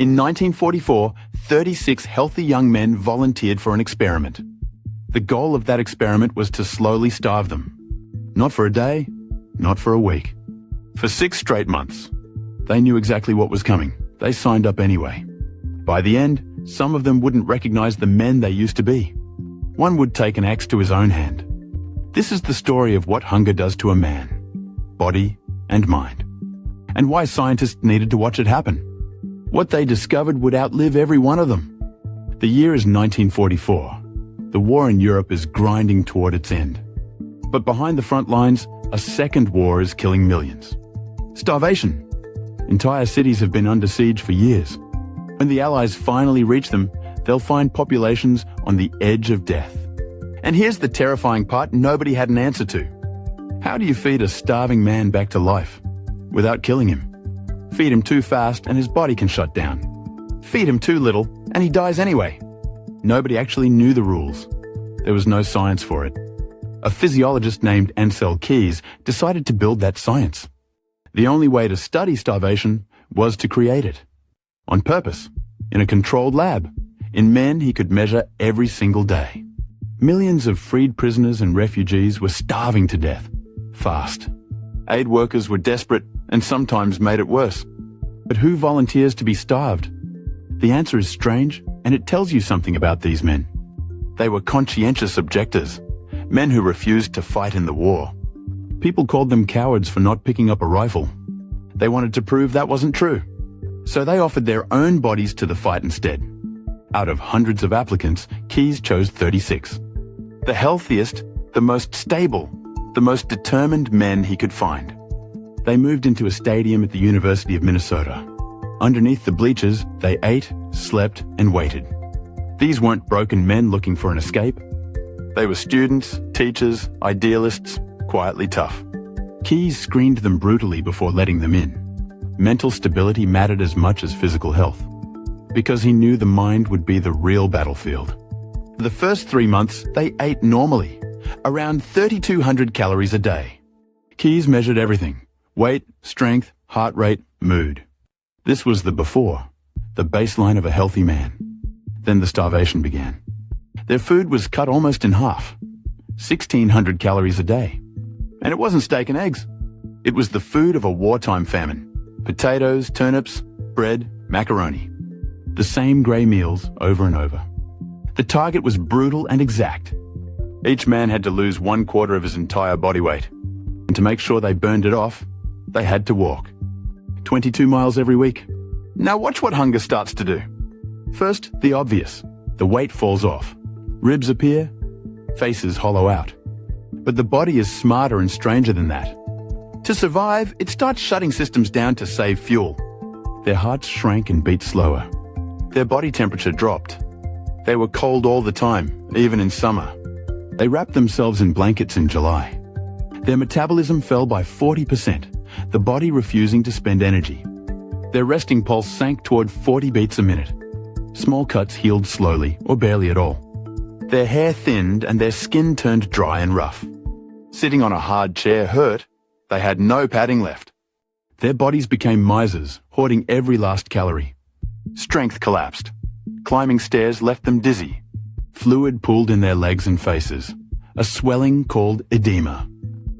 In 1944, 36 healthy young men volunteered for an experiment. The goal of that experiment was to slowly starve them. Not for a day, not for a week. For 6 straight months. They knew exactly what was coming. They signed up anyway. By the end, some of them wouldn't recognize the men they used to be. One would take an axe to his own hand. This is the story of what hunger does to a man, body and mind, and why scientists needed to watch it happen. What they discovered would outlive every one of them. The year is 1944. The war in Europe is grinding toward its end. But behind the front lines, a second war is killing millions. Starvation. Entire cities have been under siege for years. When the Allies finally reach them, they'll find populations on the edge of death. And here's the terrifying part nobody had an answer to. How do you feed a starving man back to life without killing him? Feed him too fast and his body can shut down. Feed him too little and he dies anyway. Nobody actually knew the rules. There was no science for it. A physiologist named Ancel Keys decided to build that science. The only way to study starvation was to create it. On purpose, in a controlled lab, in men he could measure every single day. Millions of freed prisoners and refugees were starving to death, fast. Aid workers were desperate and sometimes made it worse. But who volunteers to be starved? The answer is strange, and it tells you something about these men. They were conscientious objectors, men who refused to fight in the war. People called them cowards for not picking up a rifle. They wanted to prove that wasn't true. So they offered their own bodies to the fight instead. Out of hundreds of applicants, Keys chose 36. The healthiest, the most stable, the most determined men he could find. They moved into a stadium at the University of Minnesota. Underneath the bleachers, they ate, slept, and waited. These weren't broken men looking for an escape. They were students, teachers, idealists, quietly tough. Keys screened them brutally before letting them in. Mental stability mattered as much as physical health, because he knew the mind would be the real battlefield. For the first 3 months, they ate normally, around 3,200 calories a day. Keys measured everything: weight, strength, heart rate, mood. This was the before, the baseline of a healthy man. Then the starvation began. Their food was cut almost in half, 1,600 calories a day. And it wasn't steak and eggs. It was the food of a wartime famine: potatoes, turnips, bread, macaroni. The same grey meals over and over. The target was brutal and exact. Each man had to lose 1/4 of his entire body weight. And to make sure they burned it off, they had to walk. 22 miles every week. Now watch what hunger starts to do. First, the obvious. The weight falls off. Ribs appear, faces hollow out. But the body is smarter and stranger than that. To survive, it starts shutting systems down to save fuel. Their hearts shrank and beat slower. Their body temperature dropped. They were cold all the time, even in summer. They wrapped themselves in blankets in July. Their metabolism fell by 40%, the body refusing to spend energy. Their resting pulse sank toward 40 beats a minute. Small cuts healed slowly, or barely at all. Their hair thinned and their skin turned dry and rough. Sitting on a hard chair hurt. They had no padding left. Their bodies became misers, hoarding every last calorie. Strength collapsed. Climbing stairs left them dizzy. Fluid pooled in their legs and faces. A swelling called edema.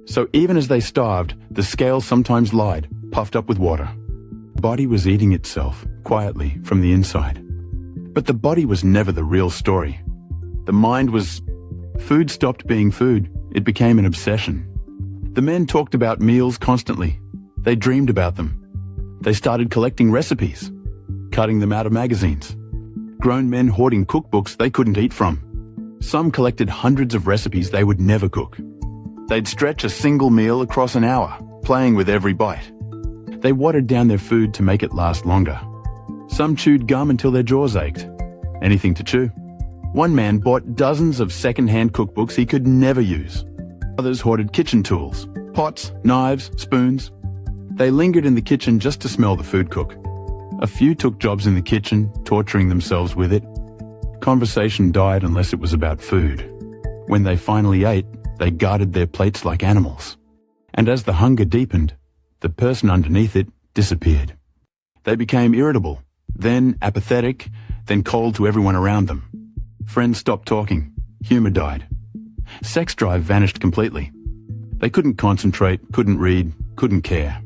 So even as they starved, the scale sometimes lied, puffed up with water. The body was eating itself, quietly, from the inside. But the body was never the real story. The mind was... Food stopped being food. It became an obsession. The men talked about meals constantly. They dreamed about them. They started collecting recipes, cutting them out of magazines. Grown men hoarding cookbooks they couldn't eat from. Some collected hundreds of recipes they would never cook. They'd stretch a single meal across an hour, playing with every bite. They watered down their food to make it last longer. Some chewed gum until their jaws ached. Anything to chew. One man bought dozens of second-hand cookbooks he could never use. Others hoarded kitchen tools, pots, knives, spoons. They lingered in the kitchen just to smell the food cook. A few took jobs in the kitchen, torturing themselves with it. Conversation died unless it was about food. When they finally ate, they guarded their plates like animals. And as the hunger deepened, the person underneath it disappeared. They became irritable, Then apathetic, then cold to everyone around them. Friends stopped talking. Humor died. Sex drive vanished completely. They couldn't concentrate, couldn't read, couldn't care.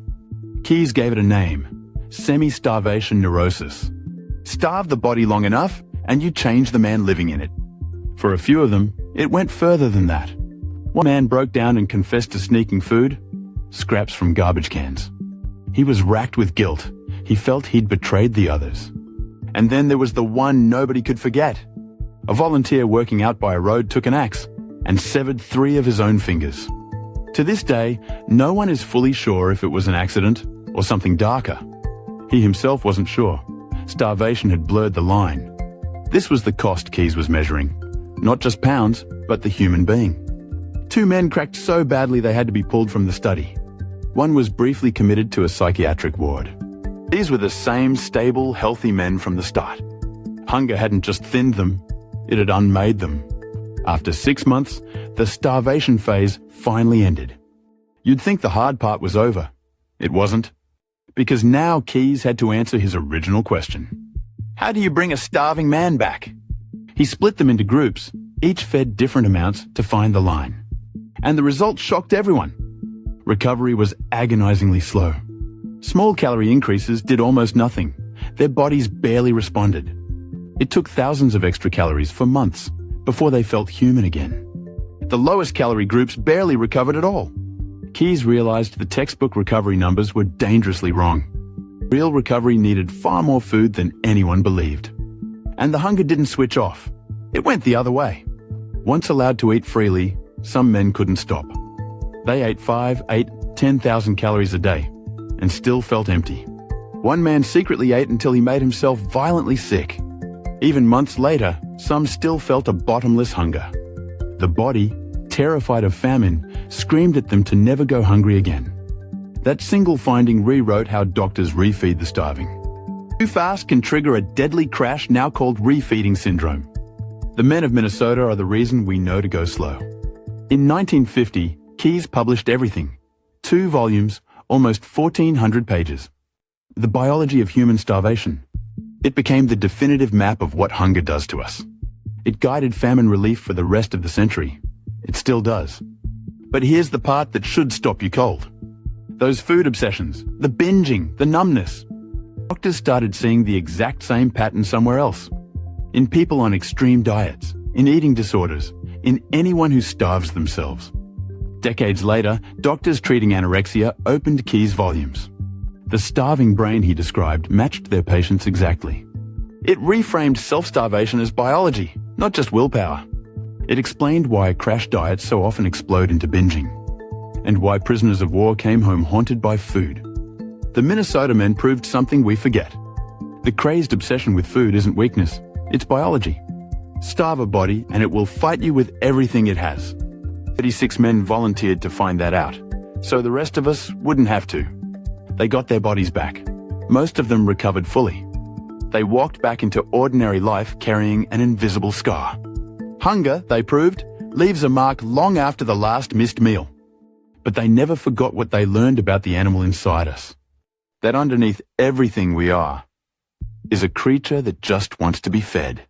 Keyes gave it a name: semi-starvation neurosis. Starve the body long enough, and you change the man living in it. For a few of them, it went further than that. One man broke down and confessed to sneaking food, scraps from garbage cans. He was racked with guilt. He felt he'd betrayed the others. And then there was the one nobody could forget. A volunteer working out by a road took an axe and severed 3 of his own fingers. To this day, no one is fully sure if it was an accident or something darker. He himself wasn't sure. Starvation had blurred the line. This was the cost Keyes was measuring. Not just pounds, but the human being. 2 men cracked so badly they had to be pulled from the study. One was briefly committed to a psychiatric ward. These were the same stable, healthy men from the start. Hunger hadn't just thinned them, it had unmade them. After 6 months, the starvation phase finally ended. You'd think the hard part was over. It wasn't. Because now Keyes had to answer his original question. How do you bring a starving man back? He split them into groups, each fed different amounts to find the line. And the results shocked everyone. Recovery was agonizingly slow. Small calorie increases did almost nothing. Their bodies barely responded. It took thousands of extra calories for months before they felt human again. The lowest calorie groups barely recovered at all. Keyes realized the textbook recovery numbers were dangerously wrong. Real recovery needed far more food than anyone believed. And the hunger didn't switch off. It went the other way. Once allowed to eat freely, some men couldn't stop. They ate 5, 8, 10,000 calories a day and still felt empty. One man secretly ate until he made himself violently sick. Even months later, some still felt a bottomless hunger. The body, terrified of famine, screamed at them to never go hungry again. That single finding rewrote how doctors refeed the starving. Too fast can trigger a deadly crash now called refeeding syndrome. The men of Minnesota are the reason we know to go slow. In 1950, Keyes published Everything. 2 volumes, almost 1,400 pages. The Biology of Human Starvation. It became the definitive map of what hunger does to us. It guided famine relief for the rest of the century. It still does. But here's the part that should stop you cold. Those food obsessions, the binging, the numbness. Doctors started seeing the exact same pattern somewhere else. In people on extreme diets, in eating disorders, in anyone who starves themselves. Decades later, doctors treating anorexia opened Keyes' volumes. The starving brain he described matched their patients exactly. It reframed self-starvation as biology, not just willpower. It explained why crash diets so often explode into binging, and why prisoners of war came home haunted by food. The Minnesota men proved something we forget. The crazed obsession with food isn't weakness, it's biology. Starve a body and it will fight you with everything it has. 36 men volunteered to find that out, so the rest of us wouldn't have to. They got their bodies back. Most of them recovered fully. They walked back into ordinary life carrying an invisible scar. Hunger, they proved, leaves a mark long after the last missed meal. But they never forgot what they learned about the animal inside us. That underneath everything we are is a creature that just wants to be fed.